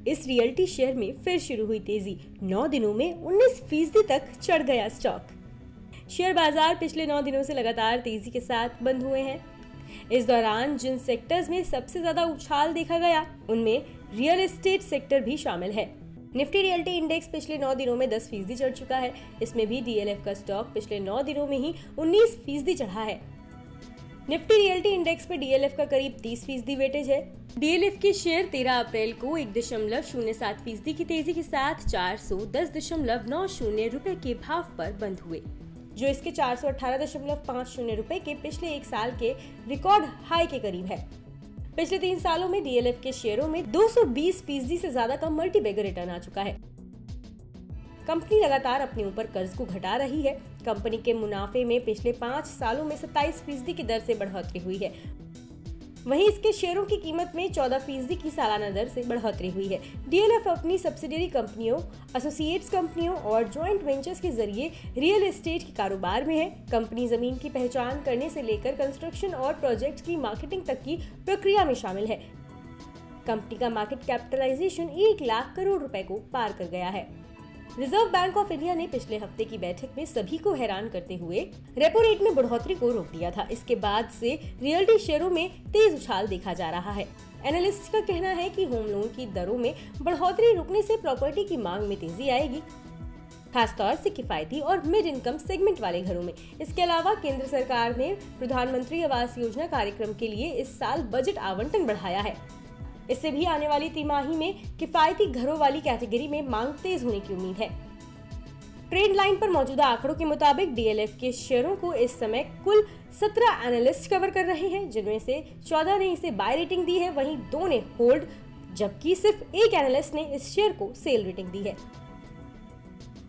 इस realty share में फिर शुरू हुई तेजी। 9 दिनों में 19% तक चढ़ गया स्टॉक। शेयर बाजार पिछले 9 दिनों से लगातार तेजी के साथ बंद हुए हैं। इस दौरान जिन सेक्टर्स में सबसे ज्यादा उछाल देखा गया, उनमें रियल एस्टेट सेक्टर भी शामिल है। निफ्टी रियल्टी इंडेक्स पिछले 9 दिनों में 10% चढ़ चुका है। इसमें भी डीएलएफ का स्टॉक पिछले 9 दिनों में ही 19% चढ़ा है। निफ्टी रियल्टी इंडेक्स पे डीएलएफ का करीब 30% वेटेज है। डीएलएफ के शेयर 13 अप्रैल को 1.07% की तेजी के साथ 410.90 रुपए के भाव पर बंद हुए, जो इसके 418.50 रुपए के पिछले एक साल के रिकॉर्ड हाई के करीब है। पिछले 3 सालों में डीएलएफ के शेयरों में 220% से ज्यादा का मल्टी बैगर रिटर्न आ चुका है। कंपनी लगातार अपने ऊपर कर्ज को घटा रही है। कंपनी के मुनाफे में पिछले 5 सालों में 27% की दर से बढ़ोतरी हुई है। वहीं इसके शेयरों की कीमत में 14% की सालाना दर से बढ़ोतरी हुई है। डीएलएफ अपनी सब्सिडियरी कंपनियों, एसोसिएट्स कंपनियों और जॉइंट वेंचर्स के जरिए रियल एस्टेट के कारोबार में है। कंपनी जमीन की पहचान करने से लेकर कंस्ट्रक्शन और प्रोजेक्ट की मार्केटिंग तक की प्रक्रिया में शामिल है। कंपनी का मार्केट कैपिटलाइजेशन 1 लाख करोड़ रुपए को पार कर गया है। रिजर्व बैंक ऑफ इंडिया ने पिछले हफ्ते की बैठक में सभी को हैरान करते हुए रेपो रेट में बढ़ोतरी को रोक दिया था। इसके बाद से रियल्टी शेयरों में तेज उछाल देखा जा रहा है। एनालिस्ट का कहना है कि होम लोन की दरों में बढ़ोतरी रुकने से प्रॉपर्टी की मांग में तेजी आएगी, खासतौर से किफायती और मिड इनकम सेगमेंट वाले घरों में। इसके अलावा केंद्र सरकार ने प्रधानमंत्री आवास योजना कार्यक्रम के लिए इस साल बजट आवंटन बढ़ाया है। इससे भी आने वाली तिमाही में किफायती घरों वाली कैटेगरी में मांग तेज होने की उम्मीद है। ट्रेंड लाइन पर मौजूदा आंकड़ों के मुताबिक डीएलएफ के शेयरों को इस समय कुल 17 एनालिस्ट कवर कर रहे हैं, जिनमें से 14 ने इसे बाय रेटिंग दी है, वहीं 2 ने होल्ड, जबकि सिर्फ एक एनालिस्ट ने इस शेयर को सेल रेटिंग दी है।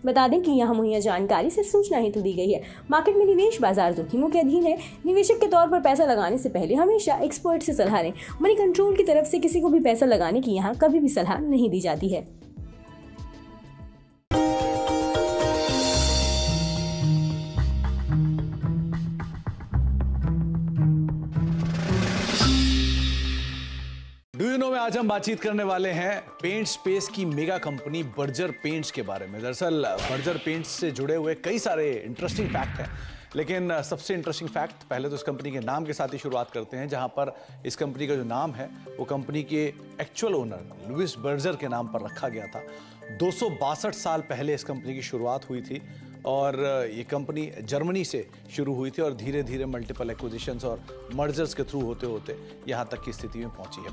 बता दें कि यहाँ मुहैया जानकारी सिर्फ सूचना हेतु दी गई है। मार्केट में निवेश बाजार जोखिमों के अधीन है। निवेशक के तौर पर पैसा लगाने से पहले हमेशा एक्सपर्ट से सलाह लें। मनी कंट्रोल की तरफ से किसी को भी पैसा लगाने की यहाँ कभी भी सलाह नहीं दी जाती है। में आज हम बातचीत करने वाले हैं पेंट स्पेस की मेगा कंपनी बर्जर पेंट्स के बारे में। दरअसल बर्जर पेंट्स से जुड़े हुए कई सारे इंटरेस्टिंग फैक्ट हैं, लेकिन सबसे इंटरेस्टिंग फैक्ट पहले तो इस कंपनी के नाम के साथ ही शुरुआत करते हैं, जहां पर इस कंपनी का जो नाम है वो कंपनी के एक्चुअल ओनर लुइस बर्जर के नाम पर रखा गया था। 262 साल पहले इस कंपनी की शुरुआत हुई थी और ये कंपनी जर्मनी से शुरू हुई थी और धीरे धीरे मल्टीपल एक्विजिशंस और मर्जर्स के थ्रू होते होते यहाँ तक की स्थिति में पहुंची है।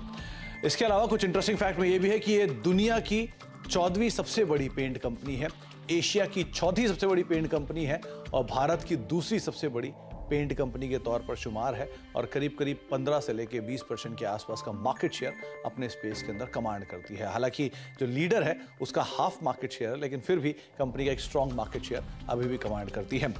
इसके अलावा कुछ इंटरेस्टिंग फैक्ट में ये भी है कि ये दुनिया की 14वीं सबसे बड़ी पेंट कंपनी है, एशिया की 4थी सबसे बड़ी पेंट कंपनी है और भारत की दूसरी सबसे बड़ी पेंट कंपनी के तौर पर शुमार है और करीब करीब 15 से लेकर 20% के आसपास का मार्केट शेयर अपने स्पेस के अंदर कमांड करती है। हालांकि जो लीडर है उसका हाफ मार्केट शेयर है, लेकिन फिर भी कंपनी का एक स्ट्रॉन्ग मार्केट शेयर अभी भी कमांड करती है।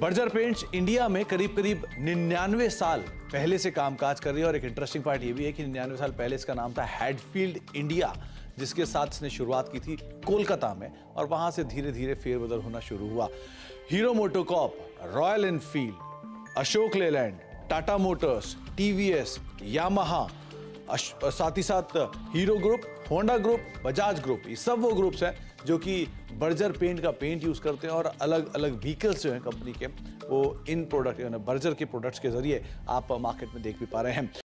बर्जर पेंट्स इंडिया में करीब करीब 99 साल पहले से कामकाज कर रही है और एक इंटरेस्टिंग पार्ट ये भी है कि 99 साल पहले इसका नाम था हैडफील्ड इंडिया, जिसके साथ इसने शुरुआत की थी कोलकाता में और वहां से धीरे धीरे फेरबदल होना शुरू हुआ। Hero MotoCorp, royal Enfield, Ashok Leyland, Tata Motors, TVS, Yamaha, साथ ही साथ hero group, Honda group, Bajaj group, ये सब वो ग्रुप्स हैं जो कि बर्जर पेंट का पेंट यूज करते हैं और अलग अलग व्हीकल्स जो हैं कंपनी के वो इन प्रोडक्ट बर्जर के प्रोडक्ट्स के जरिए आप मार्केट में देख भी पा रहे हैं।